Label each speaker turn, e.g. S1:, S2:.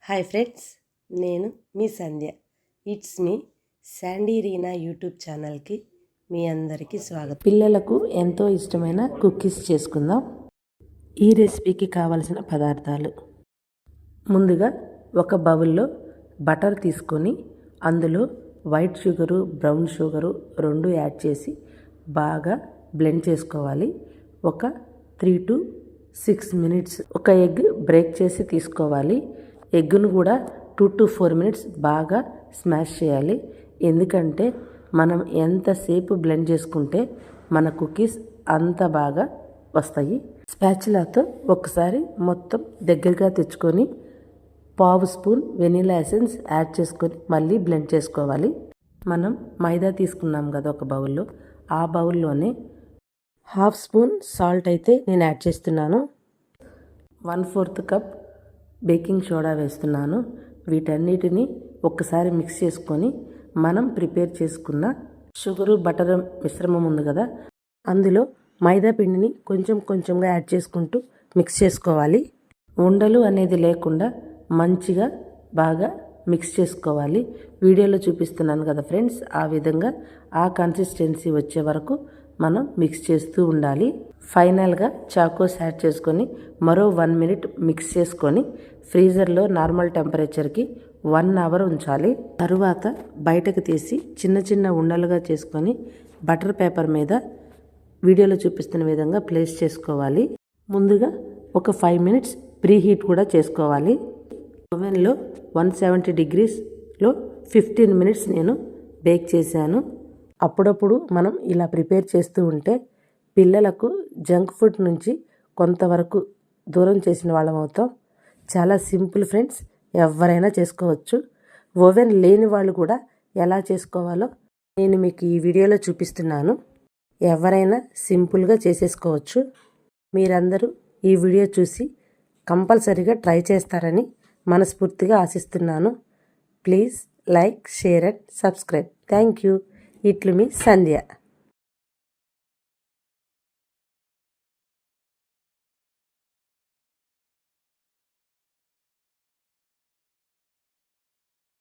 S1: Hi friends, నేను మీ Sandhya. It's me Sandy Reena YouTube ఛానల్కి మీ అందరికీ స్వాగతం. పిల్లలకు ఎంతో ఇష్టమైన కుకీస్ చేసుకుందాం. ఈ రెసిపీకి కావలసిన పదార్థాలు: ముందుగా ఒక బౌల్లో బటర్ తీసుకొని అందులో వైట్ షుగరు, బ్రౌన్ షుగరు రెండు యాడ్ చేసి బాగా బ్లెండ్ చేసుకోవాలి. ఒక 3 to 6 minutes. ఒక ఎగ్ బ్రేక్ చేసి తీసుకోవాలి. ఎగ్గును కూడా 2 to 4 minutes బాగా స్మాష్ చేయాలి. ఎందుకంటే మనం ఎంతసేపు బ్లెండ్ చేసుకుంటే మన కుకీస్ అంత బాగా వస్తాయి. స్పాచులాతో ఒకసారి మొత్తం దగ్గరగా తెచ్చుకొని 1/2 స్పూన్ వెనిలా ఎసెన్స్ యాడ్ చేసుకొని మళ్ళీ బ్లెండ్ చేసుకోవాలి. మనం మైదా తీసుకున్నాం కదా ఒక బౌల్లో, ఆ బౌల్లోనే 1/2 స్పూన్ సాల్ట్ అయితే నేను యాడ్ చేస్తున్నాను. 1/4 కప్ బేకింగ్ సోడా వేస్తున్నాను. వీటన్నిటిని ఒక్కసారి మిక్స్ చేసుకొని మనం ప్రిపేర్ చేసుకున్న షుగరు బటర్ మిశ్రమం ఉంది కదా, అందులో మైదా పిండిని కొంచెం కొంచెంగా యాడ్ చేసుకుంటూ మిక్స్ చేసుకోవాలి. ఉండలు అనేది లేకుండా మంచిగా బాగా మిక్స్ చేసుకోవాలి. వీడియోలో చూపిస్తున్నాను కదా ఫ్రెండ్స్, ఆ విధంగా ఆ కన్సిస్టెన్సీ వచ్చే వరకు మనం మిక్స్ చేస్తూ ఉండాలి. ఫైనల్గా చాకోస్ యాడ్ చేసుకొని మరో 1 minute మిక్స్ చేసుకొని ఫ్రీజర్లో నార్మల్ టెంపరేచర్కి 1 hour ఉంచాలి. తరువాత బయటకు తీసి చిన్న చిన్న ఉండలుగా చేసుకొని బటర్ పేపర్ మీద వీడియోలో చూపిస్తున్న విధంగా ప్లేస్ చేసుకోవాలి. ముందుగా ఒక 5 minutes ప్రీ హీట్ కూడా చేసుకోవాలి. ఓవెన్లో 170 degreesలో 15 minutes నేను బేక్ చేశాను. అప్పుడప్పుడు మనం ఇలా ప్రిపేర్ చేస్తూ ఉంటే పిల్లలకు జంక్ ఫుడ్ నుంచి కొంతవరకు దూరం చేసిన వాళ్ళం అవుతాం. చాలా సింపుల్ ఫ్రెండ్స్, ఎవరైనా చేసుకోవచ్చు. ఓవెన్ లేని వాళ్ళు కూడా ఎలా చేసుకోవాలో నేను మీకు ఈ వీడియోలో చూపిస్తున్నాను. ఎవరైనా సింపుల్గా చేసేసుకోవచ్చు. మీరందరూ ఈ వీడియో చూసి కంపల్సరీగా ట్రై చేస్తారని మనస్ఫూర్తిగా ఆశిస్తున్నాను. Please like, share and subscribe. Thank you. ఇట్లు మీ సంధ్య.